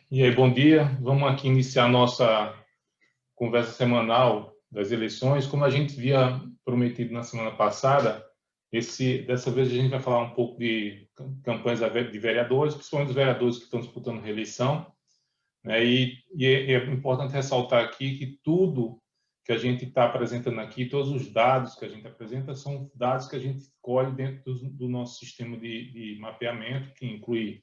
E aí, bom dia. Vamos aqui iniciar nossa conversa semanal das eleições. Como a gente havia prometido na semana passada, dessa vez a gente vai falar um pouco de campanhas de vereadores, principalmente os vereadores que estão disputando reeleição, né? É importante ressaltar aqui que tudo que a gente está apresentando aqui, todos os dados que a gente apresenta, são dados que a gente colhe dentro do nosso sistema de mapeamento, que inclui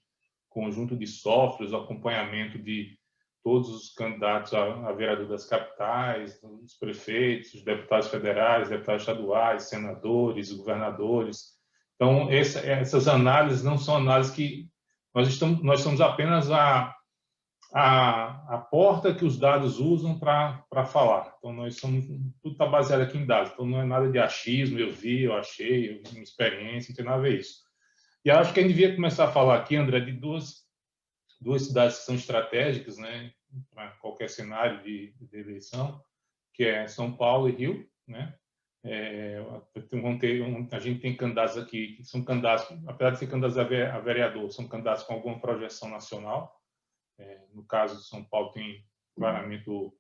conjunto de softwares, o acompanhamento de todos os candidatos a vereador das capitais, os prefeitos, os deputados federais, deputados estaduais, senadores, governadores. Então, essas análises não são análises que nós somos apenas a porta que os dados usam para falar. Então, tudo está baseado aqui em dados. Então, não é nada de achismo, eu vi, eu achei, minha experiência, não tem nada a ver isso. E acho que a gente devia começar a falar aqui, André, de duas cidades que são estratégicas, né, para qualquer cenário de eleição, que é São Paulo e Rio, né? A gente tem candidatos aqui que são candidatos, apesar de ser candidatos a vereador, são candidatos com alguma projeção nacional. No caso de São Paulo tem claramente o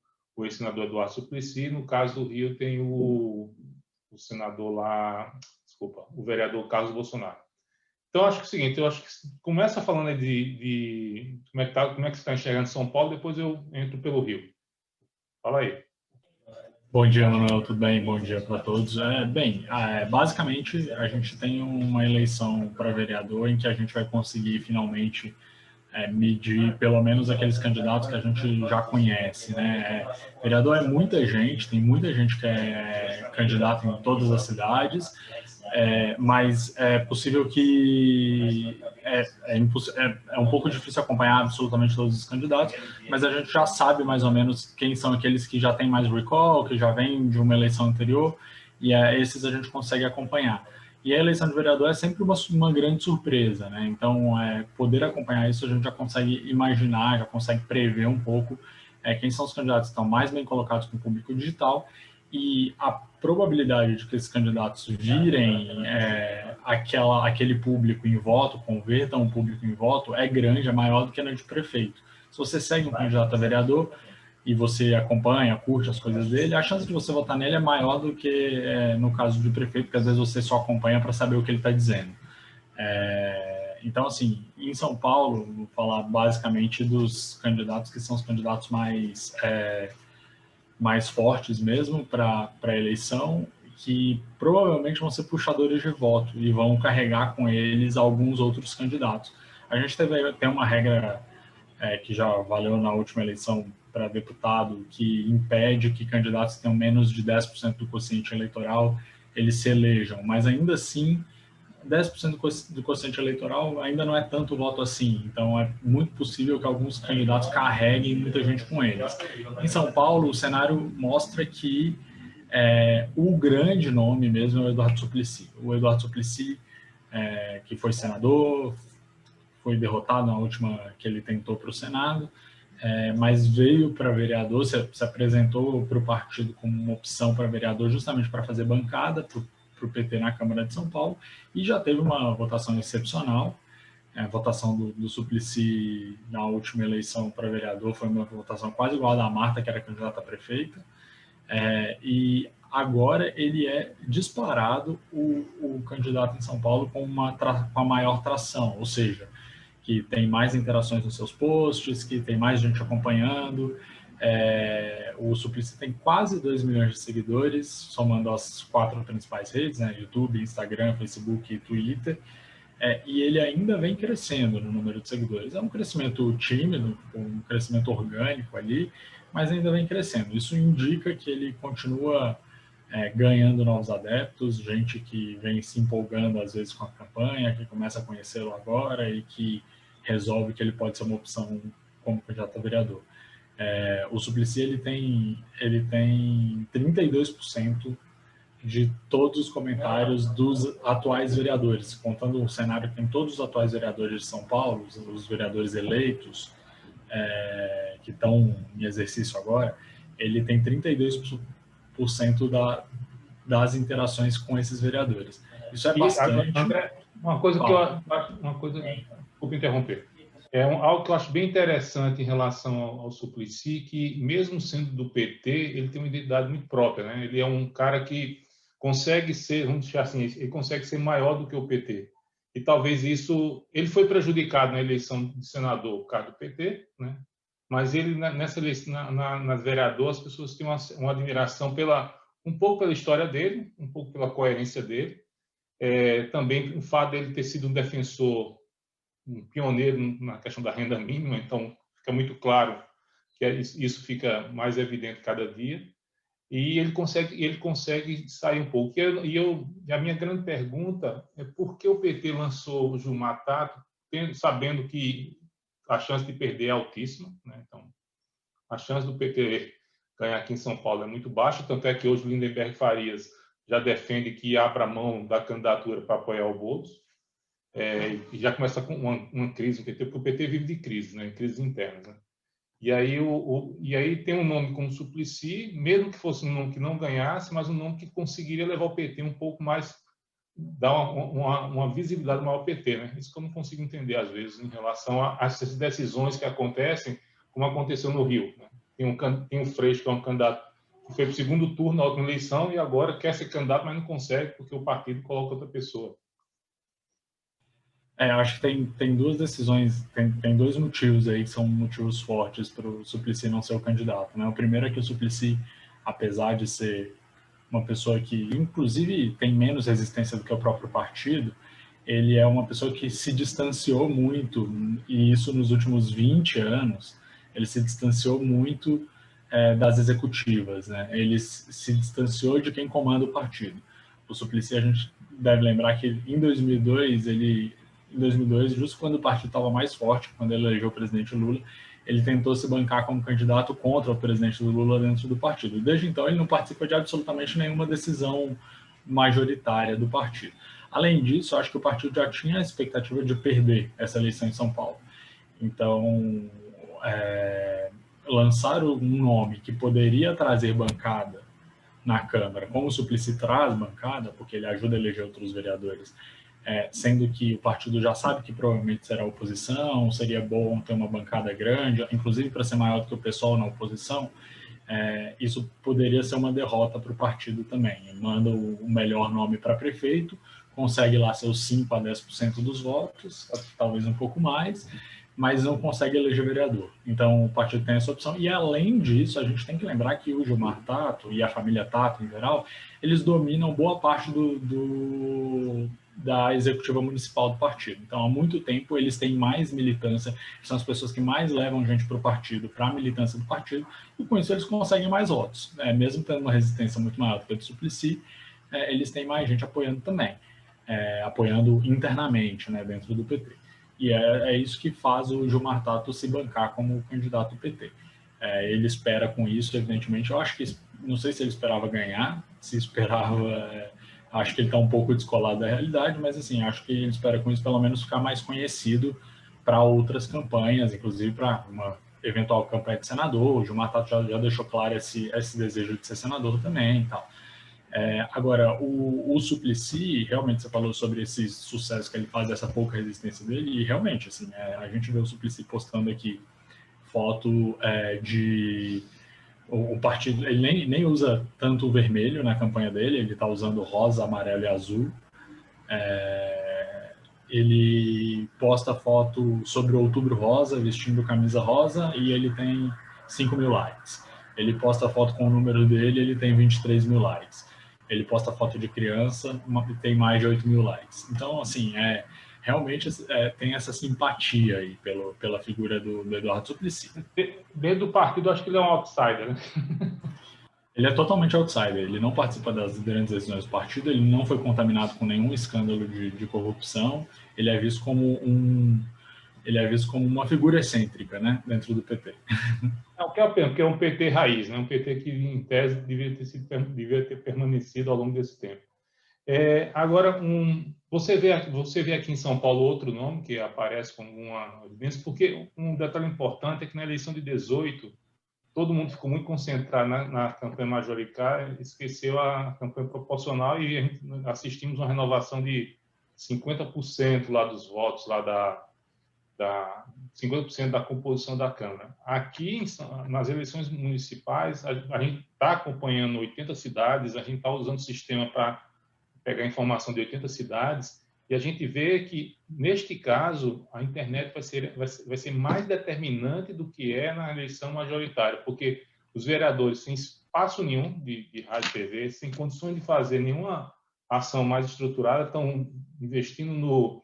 ex-senador Eduardo Suplicy, no caso do Rio tem o senador lá, desculpa, o vereador Carlos Bolsonaro. Então, acho que é o seguinte, eu acho que começa falando de como é que você está enxergando São Paulo, depois eu entro pelo Rio. Fala aí. Bom dia, Manuel, tudo bem? Bom dia para todos. Basicamente, a gente tem uma eleição para vereador em que a gente vai conseguir finalmente medir pelo menos aqueles candidatos que a gente já conhece, né? Vereador é muita gente, tem muita gente que é candidato em todas as cidades, mas é possível que é um pouco difícil acompanhar absolutamente todos os candidatos, mas a gente já sabe mais ou menos quem são aqueles que já têm mais recall, que já vêm de uma eleição anterior, e esses a gente consegue acompanhar. E a eleição de vereador é sempre uma grande surpresa, né? Então, poder acompanhar isso, a gente já consegue imaginar, já consegue prever um pouco quem são os candidatos que estão mais bem colocados com o público digital, e a probabilidade de que esses candidatos virem aquele público em voto, convertam o público em voto, é grande, é maior do que na de prefeito. Se você segue um candidato a vereador e você acompanha, curte as coisas dele, a chance de você votar nele é maior do que no caso de prefeito, porque às vezes você só acompanha para saber o que ele está dizendo. Então, assim, em São Paulo, vou falar basicamente dos candidatos que são os candidatos mais fortes mesmo para a eleição, que provavelmente vão ser puxadores de voto e vão carregar com eles alguns outros candidatos. A gente tem uma regra que já valeu na última eleição para deputado, que impede que candidatos que tenham menos de 10% do quociente eleitoral eles se elejam, mas ainda assim 10% do quociente eleitoral ainda não é tanto voto assim, então é muito possível que alguns candidatos carreguem muita gente com eles. Em São Paulo, o cenário mostra que o grande nome mesmo é o Eduardo Suplicy. O Eduardo Suplicy, que foi senador, foi derrotado na última que ele tentou para o Senado, mas veio para vereador, se apresentou para o partido como uma opção para vereador justamente para fazer bancada para o PT na Câmara de São Paulo, e já teve uma votação excepcional. A votação do Suplicy na última eleição para vereador foi uma votação quase igual à da Marta, que era candidata a prefeita, e agora ele é disparado o candidato em São Paulo com a maior tração, ou seja, que tem mais interações nos seus posts, que tem mais gente acompanhando. O Suplicy tem quase 2 milhões de seguidores, somando as 4 principais redes, né? YouTube, Instagram, Facebook e Twitter. E ele ainda vem crescendo no número de seguidores. É um crescimento tímido, um crescimento orgânico ali, mas ainda vem crescendo. Isso indica que ele continua ganhando novos adeptos, gente que vem se empolgando às vezes com a campanha, que começa a conhecê-lo agora e que resolve que ele pode ser uma opção como candidato a vereador. O Suplicy ele tem 32% de todos os comentários dos atuais vereadores, contando o cenário que tem todos os atuais vereadores de São Paulo, os vereadores eleitos que estão em exercício agora, ele tem 32% das interações com esses vereadores. Isso é bastante. André, uma coisa, desculpa interromper. Algo que eu acho bem interessante em relação ao Suplicy, que mesmo sendo do PT, ele tem uma identidade muito própria, né? Ele é um cara que consegue ser, vamos deixar assim, ele consegue ser maior do que o PT. E talvez isso, ele foi prejudicado na eleição de senador por causa do PT, né? Mas ele nessa eleição, nas vereadoras, as pessoas têm uma admiração um pouco pela história dele, um pouco pela coerência dele, também o fato dele ter sido um defensor, um pioneiro na questão da renda mínima, então fica muito claro que isso fica mais evidente cada dia, e ele consegue sair um pouco. E a minha grande pergunta é por que o PT lançou o Gilmar Tato, sabendo que a chance de perder é altíssima, né? Então, a chance do PT ganhar aqui em São Paulo é muito baixa, tanto é que hoje o Lindenberg Farias já defende que abra mão da candidatura para apoiar o Boulos, e já começa com uma crise no PT, porque o PT vive de crise, né? Crises internas, né? E aí tem um nome como Suplicy, mesmo que fosse um nome que não ganhasse, mas um nome que conseguiria levar o PT um pouco mais, dar uma visibilidade maior ao PT, né? Isso que eu não consigo entender às vezes em relação a essas decisões que acontecem, como aconteceu no Rio, né? Tem um Freixo, que é um candidato que foi para o segundo turno na última eleição e agora quer ser candidato, mas não consegue porque o partido coloca outra pessoa. Acho que tem duas decisões, tem dois motivos aí que são motivos fortes para o Suplicy não ser o candidato, né? O primeiro é que o Suplicy, apesar de ser uma pessoa que, inclusive, tem menos resistência do que o próprio partido, ele é uma pessoa que se distanciou muito, e isso nos últimos 20 anos, ele se distanciou muito das executivas, né? Ele se distanciou de quem comanda o partido. O Suplicy, a gente deve lembrar que em 2002, justo quando o partido estava mais forte, quando ele elegeu o presidente Lula, ele tentou se bancar como candidato contra o presidente Lula dentro do partido. Desde então, ele não participa de absolutamente nenhuma decisão majoritária do partido. Além disso, acho que o partido já tinha a expectativa de perder essa eleição em São Paulo. Então, lançar um nome que poderia trazer bancada na Câmara, como o Suplicy traz bancada, porque ele ajuda a eleger outros vereadores, sendo que o partido já sabe que provavelmente será oposição, seria bom ter uma bancada grande, inclusive para ser maior do que o pessoal na oposição, isso poderia ser uma derrota para o partido também. Manda o melhor nome para prefeito, consegue lá seus 5 a 10% dos votos, talvez um pouco mais, mas não consegue eleger vereador. Então, o partido tem essa opção. E, além disso, a gente tem que lembrar que o Gilmar Tato e a família Tato, em geral, eles dominam boa parte da executiva municipal do partido. Então, há muito tempo, eles têm mais militância, são as pessoas que mais levam gente para o partido, para a militância do partido, e com isso eles conseguem mais votos. Mesmo tendo uma resistência muito maior do que a do Suplicy, eles têm mais gente apoiando também, apoiando internamente, né, dentro do PT. E é isso que faz o Gilmar Tato se bancar como candidato do PT. Ele espera com isso, evidentemente. Eu acho que, não sei se ele esperava ganhar, se esperava, acho que ele está um pouco descolado da realidade, mas assim, acho que ele espera com isso pelo menos ficar mais conhecido para outras campanhas, inclusive para uma eventual campanha de senador. O Gilmar Tato já deixou claro esse desejo de ser senador também e tal. Agora, o Suplicy, realmente você falou sobre esse sucesso que ele faz, essa pouca resistência dele, e realmente, assim, a gente vê o Suplicy postando aqui foto de... O partido, ele nem usa tanto o vermelho na campanha dele, ele está usando rosa, amarelo e azul. Ele posta foto sobre o Outubro Rosa, vestindo camisa rosa, e ele tem 5 mil likes. Ele posta foto com o número dele, ele tem 23 mil likes. Ele posta foto de criança, tem mais de 8 mil likes. Então, assim, realmente tem essa simpatia aí pela figura do Eduardo Suplicy. Dentro do partido, acho que ele é um outsider, né? Ele é totalmente outsider, ele não participa das grandes decisões do partido, ele não foi contaminado com nenhum escândalo de corrupção, ele é visto como uma figura excêntrica, né, dentro do PT. O que é a pena, porque é um PT raiz, né? Um PT que, em tese, devia ter permanecido ao longo desse tempo. Agora, você vê aqui em São Paulo outro nome que aparece como uma evidência, porque um detalhe importante é que na eleição de 18, todo mundo ficou muito concentrado na campanha majoritária, esqueceu a campanha proporcional e a gente assistimos uma renovação de 50% lá dos votos lá 50% da composição da Câmara. Aqui, nas eleições municipais, a gente está acompanhando 80 cidades, a gente está usando o sistema para pegar informação de 80 cidades, e a gente vê que, neste caso, a internet vai ser mais determinante do que é na eleição majoritária, porque os vereadores, sem espaço nenhum de rádio e TV, sem condições de fazer nenhuma ação mais estruturada, estão investindo no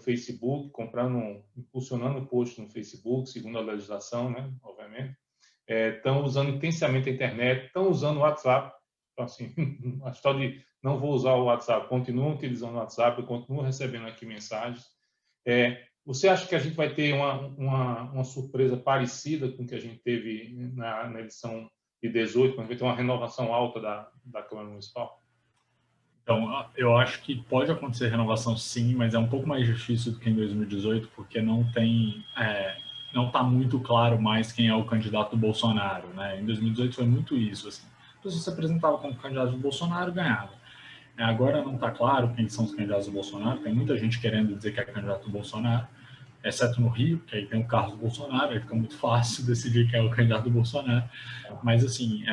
Facebook, impulsionando post no Facebook, segundo a legislação, né, obviamente. Estão usando intensamente a internet, estão usando o WhatsApp. Então, assim, a história de não vou usar o WhatsApp, continuam utilizando o WhatsApp, eu continuo recebendo aqui mensagens. Você acha que a gente vai ter uma surpresa parecida com o que a gente teve na eleição de 18, quando vai ter uma renovação alta da Câmara Municipal? Então, eu acho que pode acontecer renovação sim, mas é um pouco mais difícil do que em 2018, porque não está muito claro mais quem é o candidato do Bolsonaro, né? Em 2018 foi muito isso, assim. A pessoa se apresentava como candidato do Bolsonaro, ganhava. Agora não está claro quem são os candidatos do Bolsonaro, tem muita gente querendo dizer que é candidato do Bolsonaro, exceto no Rio, que aí tem o Carlos Bolsonaro, aí fica muito fácil decidir quem é o candidato do Bolsonaro. Mas, assim,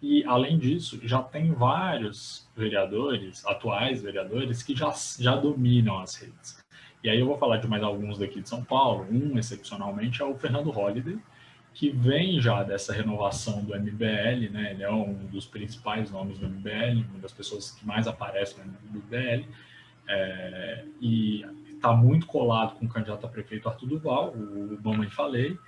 e, além disso, já tem vários vereadores, atuais vereadores, que já dominam as redes. E aí eu vou falar de mais alguns daqui de São Paulo. Um, excepcionalmente, é o Fernando Holliday, que vem já dessa renovação do MBL, né? Ele é um dos principais nomes do MBL, uma das pessoas que mais aparecem no MBL, e está muito colado com o candidato a prefeito Arthur Duval, o Mamãe Falei,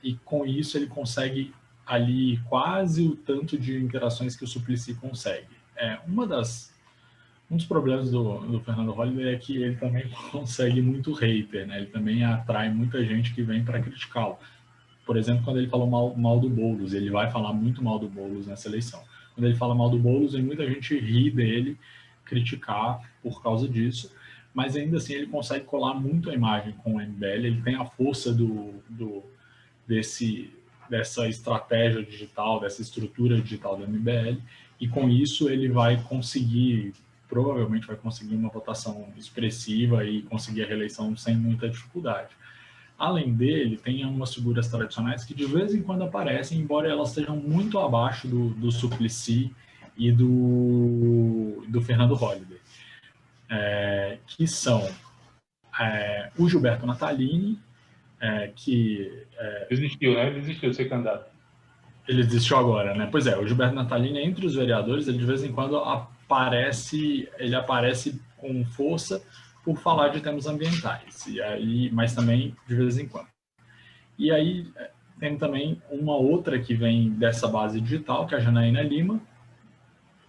e com isso ele consegue ali quase o tanto de interações que o Suplicy consegue. Um dos problemas do Fernando Holliday é que ele também consegue muito hater, né? Ele também atrai muita gente que vem para criticá-lo. Por exemplo, quando ele falou mal do Boulos, ele vai falar muito mal do Boulos nessa eleição. Quando ele fala mal do Boulos, vem muita gente rir dele, criticar por causa disso, mas ainda assim ele consegue colar muito a imagem com o MBL, ele tem a força dessa estratégia digital, dessa estrutura digital do MBL, e com isso ele vai conseguir, provavelmente vai conseguir uma votação expressiva e conseguir a reeleição sem muita dificuldade. Além dele, tem algumas figuras tradicionais que de vez em quando aparecem, embora elas estejam muito abaixo do Suplicy e do Fernando Holliday, que são o Gilberto Natalini, que... Desistiu, né? Ele desistiu de ser candidato. Ele desistiu agora, né? Pois é, o Gilberto Natalini, entre os vereadores, ele de vez em quando aparece com força por falar de temas ambientais, mas também de vez em quando. E aí tem também uma outra que vem dessa base digital, que é a Janaína Lima,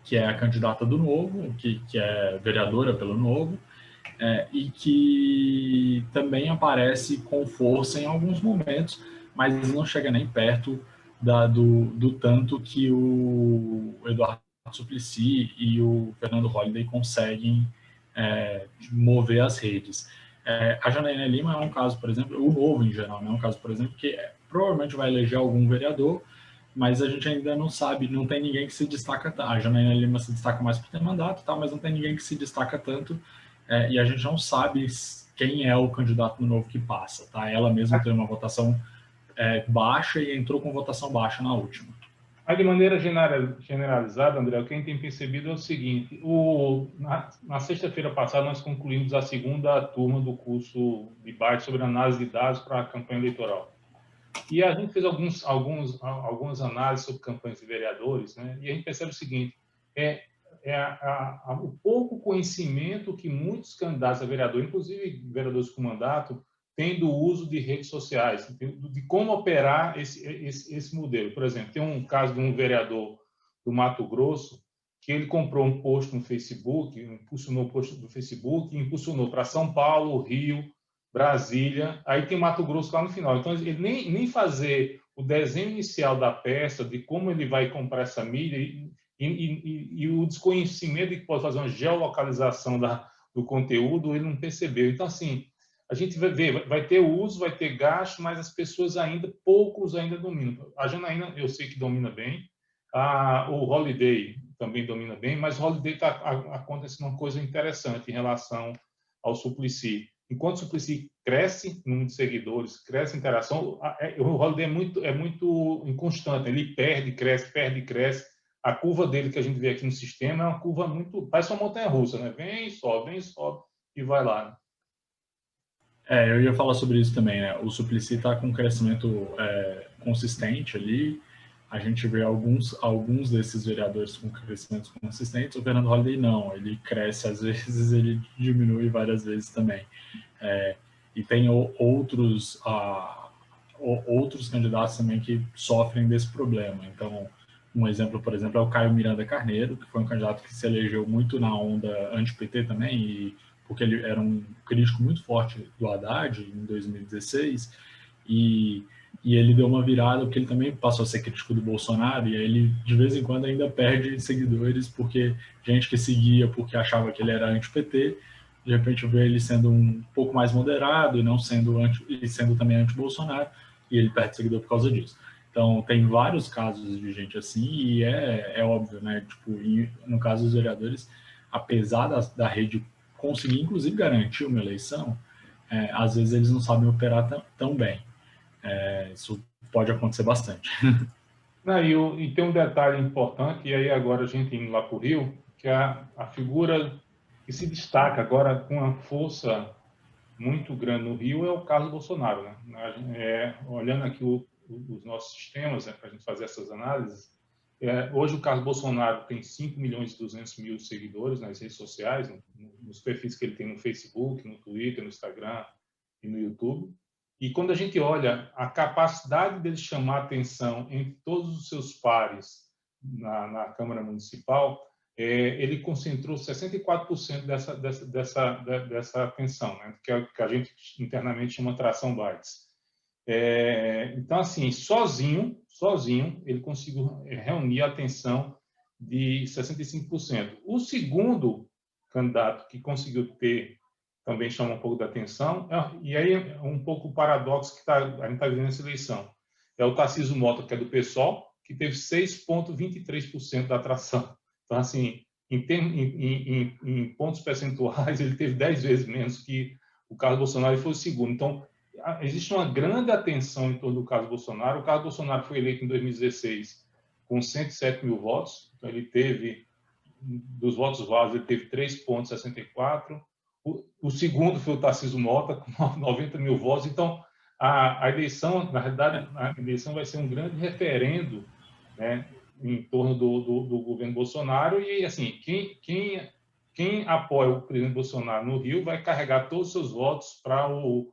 que é a candidata do Novo, que é vereadora pelo Novo, e que também aparece com força em alguns momentos, mas não chega nem perto do tanto que o Eduardo Suplicy e o Fernando Holliday conseguem mover as redes. A Janaína Lima é um caso, por exemplo, o Novo em geral, é um caso, por exemplo, que provavelmente vai eleger algum vereador, mas a gente ainda não sabe, não tem ninguém que se destaca tanto. A Janaína Lima se destaca mais por ter mandato, tá, mas não tem ninguém que se destaca tanto, e a gente não sabe quem é o candidato do Novo que passa. Tá? Ela mesma teve uma votação baixa e entrou com votação baixa na última. Mas, de maneira generalizada, André, o que a gente tem percebido é o seguinte: na sexta-feira passada, nós concluímos a segunda turma do curso de debate sobre análise de dados para a campanha eleitoral. E a gente fez algumas análises sobre campanhas de vereadores, né? E a gente percebe o seguinte: o pouco conhecimento que muitos candidatos a vereador, inclusive vereadores com mandato, têm do uso de redes sociais, de como operar esse modelo. Por exemplo, tem um caso de um vereador do Mato Grosso que ele comprou um post no Facebook, impulsionou o post do Facebook, e impulsionou para São Paulo, Rio, Brasília, aí tem Mato Grosso lá no final. Então, ele nem fazer o desenho inicial da peça, de como ele vai comprar essa mídia, e o desconhecimento de que pode fazer uma geolocalização do conteúdo, ele não percebeu. Então, assim, a gente vai ter uso, vai ter gasto, mas as pessoas poucos ainda dominam. A Janaína, eu sei que domina bem, o Holliday também domina bem, mas o Holliday está acontecendo uma coisa interessante em relação ao Suplicy. enquanto o Suplicy cresce no número de seguidores, cresce a interação, o Holliday é muito inconstante, ele perde, cresce. A curva dele que a gente vê aqui no sistema é uma curva muito... Parece uma montanha-russa, né? Vem, sobe e vai lá, né? Eu ia falar sobre isso também, né? O Suplicy está com um crescimento consistente ali. A gente vê alguns desses vereadores com crescimentos consistentes. O Fernando Holliday não, ele cresce às vezes, ele diminui várias vezes também. E tem outros candidatos também que sofrem desse problema. Então, um exemplo, por exemplo, é o Caio Miranda Carneiro, que foi um candidato que se elegeu muito na onda anti-PT também, porque ele era um crítico muito forte do Haddad em 2016, e ele deu uma virada, porque ele também passou a ser crítico do Bolsonaro, e aí ele, de vez em quando, ainda perde seguidores, porque gente que seguia porque achava que ele era anti-PT, de repente vê ele sendo um pouco mais moderado, e sendo também anti-Bolsonaro, e ele perde seguidor por causa disso. Então, tem vários casos de gente assim, e é óbvio, né? Tipo, no caso dos vereadores, apesar da rede conseguir, inclusive, garantir uma eleição, às vezes eles não sabem operar tão bem. Isso pode acontecer bastante. E tem um detalhe importante, e aí agora a gente indo lá para o Rio, que é a figura que se destaca agora com uma força muito grande no Rio é o Carlos Bolsonaro, né? Olhando aqui os nossos sistemas, né, para a gente fazer essas análises, hoje o Carlos Bolsonaro tem 5.200.000 seguidores nas redes sociais, nos perfis que ele tem no Facebook, no Twitter, no Instagram e no YouTube. E quando a gente olha a capacidade dele chamar atenção entre todos os seus pares na Câmara Municipal, ele concentrou 64% dessa atenção, né? Que é o que a gente internamente chama atração Bites. Então, assim, sozinho, ele conseguiu reunir a atenção de 65%. O segundo candidato que conseguiu ter, também chama um pouco da atenção, e aí é um pouco o paradoxo que a gente está vivendo nessa eleição. É o Tarcísio Mota, que é do PSOL, que teve 6,23% da atração. Então, assim, em pontos percentuais, ele teve 10 vezes menos que o Carlos Bolsonaro e foi o segundo. Então, existe uma grande atenção em torno do Carlos Bolsonaro. O Carlos Bolsonaro foi eleito em 2016 com 107 mil votos. Então, ele teve, dos votos válidos, ele teve 3,64. O segundo foi o Tarcísio Mota, com 90 mil votos. Então, a eleição, na realidade, a eleição vai ser um grande referendo, né, em torno do governo Bolsonaro. E, assim, quem apoia o presidente Bolsonaro no Rio vai carregar todos os seus votos para o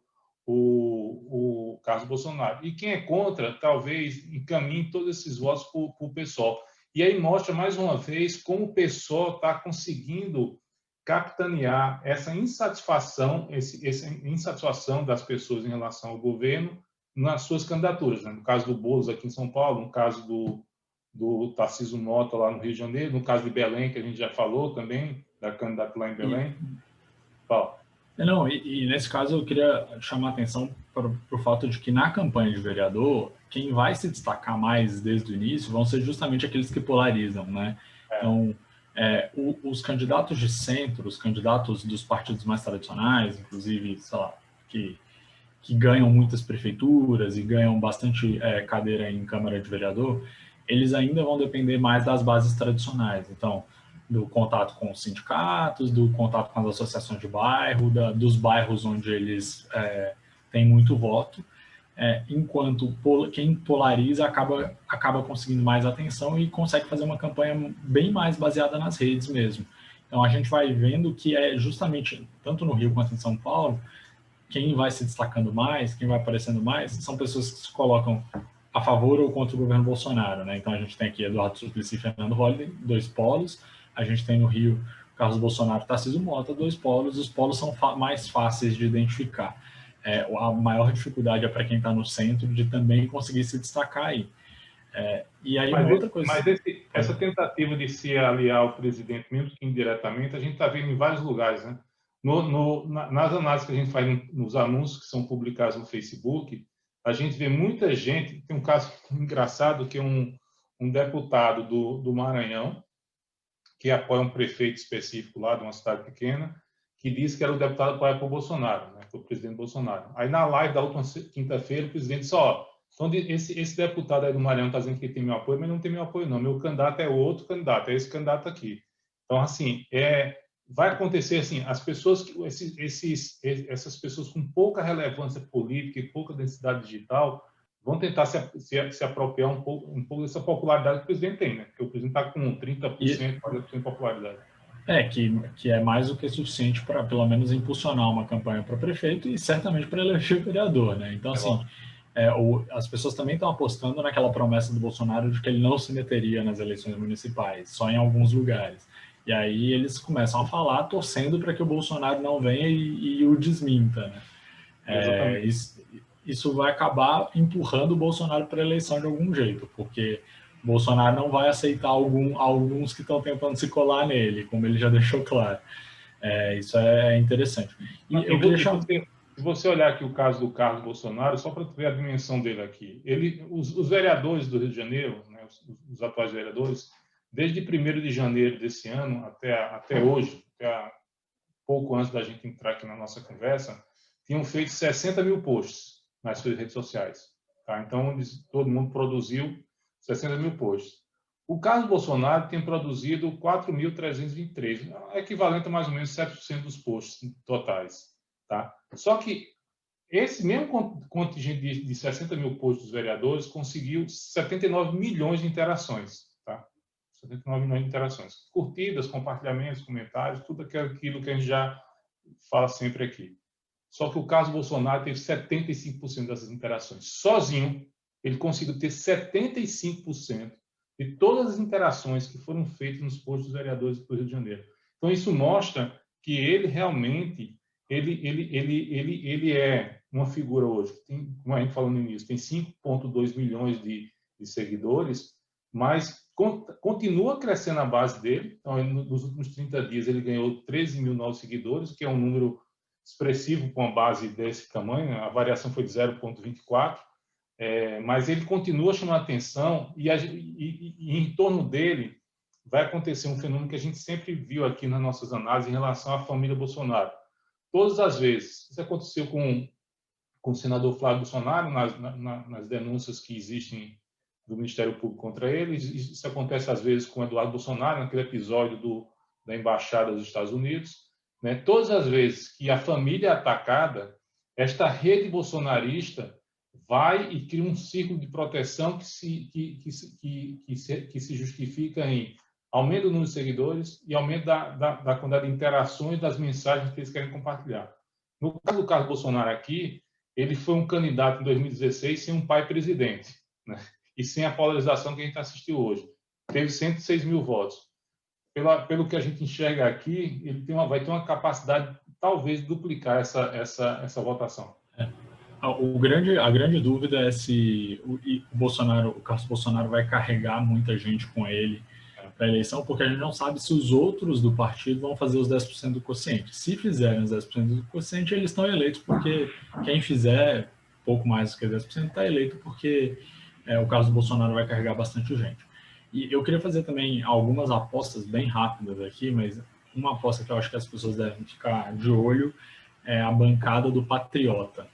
Carlos Bolsonaro. E quem é contra, talvez encaminhe todos esses votos para o PSOL. E aí mostra, mais uma vez, como o PSOL está conseguindo capitanear essa insatisfação das pessoas em relação ao governo nas suas candidaturas, né? No caso do Boulos aqui em São Paulo, no caso do Tarcísio Mota lá no Rio de Janeiro, no caso de Belém, que a gente já falou também, da candidata lá em Belém. Paulo. Não, e nesse caso eu queria chamar a atenção para o fato de que na campanha de vereador, quem vai se destacar mais desde o início vão ser justamente aqueles que polarizam, né? Então, os candidatos de centro, os candidatos dos partidos mais tradicionais, inclusive, sei lá, que ganham muitas prefeituras e ganham bastante cadeira em Câmara de Vereador, eles ainda vão depender mais das bases tradicionais. Então, do contato com os sindicatos, do contato com as associações de bairro, dos bairros onde eles têm muito voto, enquanto quem polariza acaba conseguindo mais atenção e consegue fazer uma campanha bem mais baseada nas redes mesmo. Então, a gente vai vendo que justamente, tanto no Rio quanto em São Paulo, quem vai se destacando mais, quem vai aparecendo mais, são pessoas que se colocam a favor ou contra o governo Bolsonaro, né? Então, a gente tem aqui Eduardo Suplicy e Fernando Holliday, 2 polos. A gente tem no Rio Carlos Bolsonaro e Tarcísio Mota, 2 polos. Os polos são mais fáceis de identificar. A maior dificuldade é para quem está no centro de também conseguir se destacar aí. E aí outra coisa... Mas essa tentativa de se aliar ao presidente, mesmo que indiretamente, a gente está vendo em vários lugares, né? Nas análises que a gente faz nos anúncios que são publicados no Facebook, a gente vê muita gente. Tem um caso engraçado que é um deputado do Maranhão, que apoia um prefeito específico lá de uma cidade pequena, que disse que era o deputado apoiado por Bolsonaro, né, por presidente Bolsonaro. Aí, na live da última quinta-feira, o presidente disse, então, esse deputado aí do Maranhão está dizendo que tem meu apoio, mas não tem meu apoio, não. Meu candidato é outro candidato, é esse candidato aqui. Então, assim, vai acontecer assim, as pessoas, essas pessoas com pouca relevância política e pouca densidade digital vão tentar se apropriar um pouco dessa popularidade que o presidente tem, né? Porque o presidente está com 30%, 40% de popularidade. Que é mais do que suficiente para, pelo menos, impulsionar uma campanha para prefeito e certamente para eleger vereador, né? Então, assim, as pessoas também estão apostando naquela promessa do Bolsonaro de que ele não se meteria nas eleições municipais, só em alguns lugares. E aí eles começam a falar, torcendo para que o Bolsonaro não venha e o desminta, né? Isso vai acabar empurrando o Bolsonaro para a eleição de algum jeito, porque o Bolsonaro não vai aceitar alguns que estão tentando se colar nele, como ele já deixou claro. Isso é interessante. Se você olhar aqui o caso do Carlos Bolsonaro, só para ver a dimensão dele aqui, os vereadores do Rio de Janeiro, né, os atuais vereadores, desde 1º de janeiro desse ano até hoje, até pouco antes da gente entrar aqui na nossa conversa, tinham feito 60 mil posts nas suas redes sociais. Tá? Então, todo mundo produziu 60 mil posts. O Carlos Bolsonaro tem produzido 4.323, equivalente a mais ou menos 7% dos posts totais. Tá? Só que esse mesmo contingente de 60 mil posts dos vereadores conseguiu 79 milhões de interações. Tá? 79 milhões de interações. Curtidas, compartilhamentos, comentários, tudo aquilo que a gente já fala sempre aqui. Só que o Carlos Bolsonaro teve 75% dessas interações. Sozinho, ele conseguiu ter 75% de todas as interações que foram feitas nos posts dos vereadores do Rio de Janeiro. Então, isso mostra que ele realmente ele é uma figura hoje, tem, como a gente falou no início, tem 5,2 milhões de seguidores, mas continua crescendo a base dele. Então, nos últimos 30 dias, ele ganhou 13 mil novos seguidores, que é um número expressivo com uma base desse tamanho. A variação foi de 0,24, mas ele continua chamando atenção e em torno dele vai acontecer um fenômeno que a gente sempre viu aqui nas nossas análises em relação à família Bolsonaro. Todas as vezes, isso aconteceu com o senador Flávio Bolsonaro, nas denúncias que existem do Ministério Público contra ele, isso acontece às vezes com o Eduardo Bolsonaro, naquele episódio da Embaixada dos Estados Unidos, né? Todas as vezes que a família é atacada, esta rede bolsonarista vai e cria um círculo de proteção que se justifica em aumento do número de seguidores e aumento da quantidade de interações das mensagens que eles querem compartilhar. No caso do Carlos Bolsonaro aqui, ele foi um candidato em 2016 sem um pai presidente, né? E sem a polarização que a gente assistiu hoje. Teve 106 mil votos. Pelo que a gente enxerga aqui, ele vai ter uma capacidade, talvez, de duplicar essa votação. A grande dúvida é se o Carlos Bolsonaro vai carregar muita gente com ele para a eleição, porque a gente não sabe se os outros do partido vão fazer os 10% do quociente. Se fizerem os 10% do quociente, eles estão eleitos, porque quem fizer pouco mais do que 10% está eleito, porque o Carlos Bolsonaro vai carregar bastante gente. E eu queria fazer também algumas apostas bem rápidas aqui, mas uma aposta que eu acho que as pessoas devem ficar de olho é a bancada do Patriota.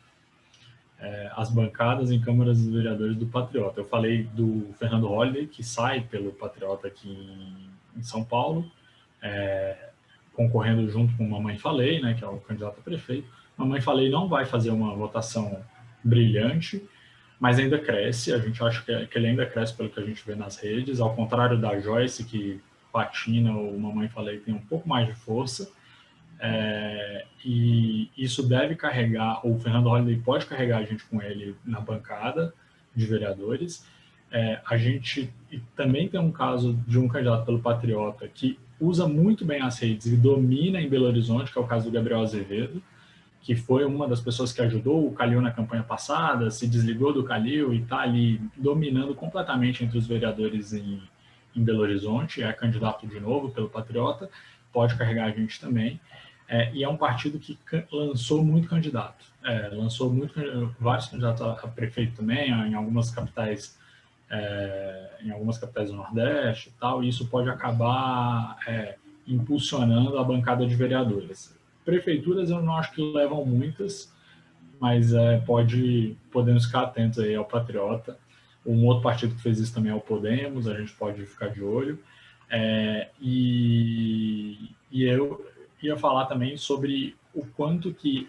As bancadas em câmaras dos vereadores do Patriota. Eu falei do Fernando Holliday, que sai pelo Patriota aqui em São Paulo, concorrendo junto com Mamãe Falei, né, que é o candidato a prefeito. Mamãe Falei não vai fazer uma votação brilhante, mas ainda cresce. A gente acha que ele ainda cresce pelo que a gente vê nas redes, ao contrário da Joyce, que patina, o Mamãe Falei tem um pouco mais de força. E isso deve carregar, o Fernando Holliday pode carregar a gente com ele na bancada de vereadores. A gente também tem um caso de um candidato pelo Patriota que usa muito bem as redes e domina em Belo Horizonte, que é o caso do Gabriel Azevedo, que foi uma das pessoas que ajudou o Calil na campanha passada, se desligou do Calil e está ali dominando completamente entre os vereadores em Belo Horizonte, é candidato de novo pelo Patriota, pode carregar a gente também. E é um partido que lançou muito candidato. Lançou vários candidatos a prefeito também, em algumas capitais do Nordeste e tal, e isso pode acabar impulsionando a bancada de vereadores. Prefeituras eu não acho que levam muitas, mas podemos ficar atentos aí ao Patriota. Um outro partido que fez isso também é o Podemos, a gente pode ficar de olho. E eu ia falar também sobre o quanto que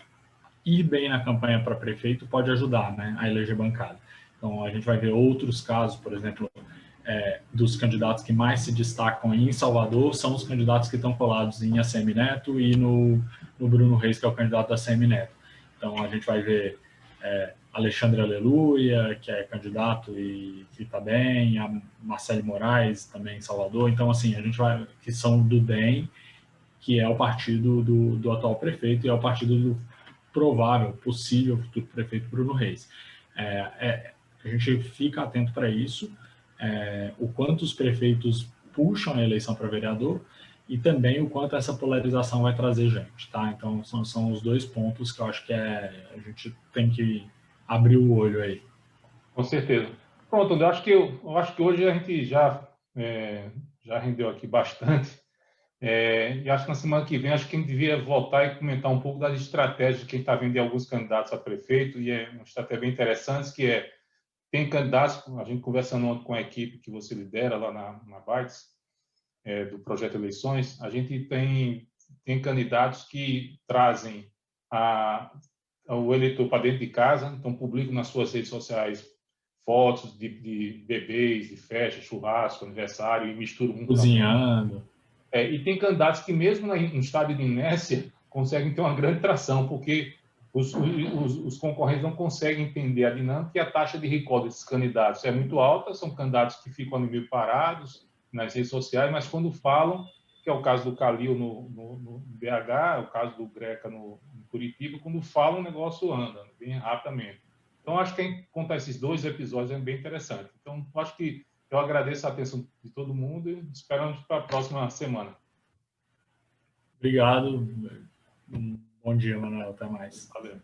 ir bem na campanha para prefeito pode ajudar, né, a eleger bancada. Então, a gente vai ver outros casos, por exemplo, dos candidatos que mais se destacam em Salvador são os candidatos que estão colados em ACM Neto e no Bruno Reis, que é o candidato da ACM Neto. Então, a gente vai ver Alexandre Aleluia, que é candidato e está bem, a Marcele Moraes, também em Salvador. Então, assim, a gente vai, que são do DEM, que é o partido do atual prefeito e é o partido do provável, possível futuro prefeito Bruno Reis. A gente fica atento para isso, o quanto os prefeitos puxam a eleição para vereador e também o quanto essa polarização vai trazer gente, tá? Então, são os dois pontos que eu acho que a gente tem que abrir o olho aí. Com certeza. Pronto, eu acho que hoje a gente já rendeu aqui bastante. E acho que na semana que vem, acho que a gente devia voltar e comentar um pouco das estratégias que a gente está vendo de alguns candidatos a prefeito, e é uma estratégia bem interessante, que tem candidatos, a gente conversando ontem com a equipe que você lidera lá na Bytes, do Projeto Eleições, a gente tem candidatos que trazem o eleitor para dentro de casa, então publicam nas suas redes sociais fotos de bebês, de festa, churrasco, aniversário, e misturam cozinhando. E tem candidatos que, mesmo em estado de inércia, conseguem ter uma grande tração, porque os concorrentes não conseguem entender a dinâmica e a taxa de recall desses candidatos é muito alta, são candidatos que ficam ali meio parados nas redes sociais, mas quando falam, que é o caso do Calil no BH, é o caso do Greca no Curitiba, quando falam o negócio anda bem rapidamente. Então, acho que contar esses dois episódios é bem interessante. Então, acho que eu agradeço a atenção de todo mundo e esperamos para a próxima semana. Obrigado. Bom dia, Manuel. Até mais. Valeu.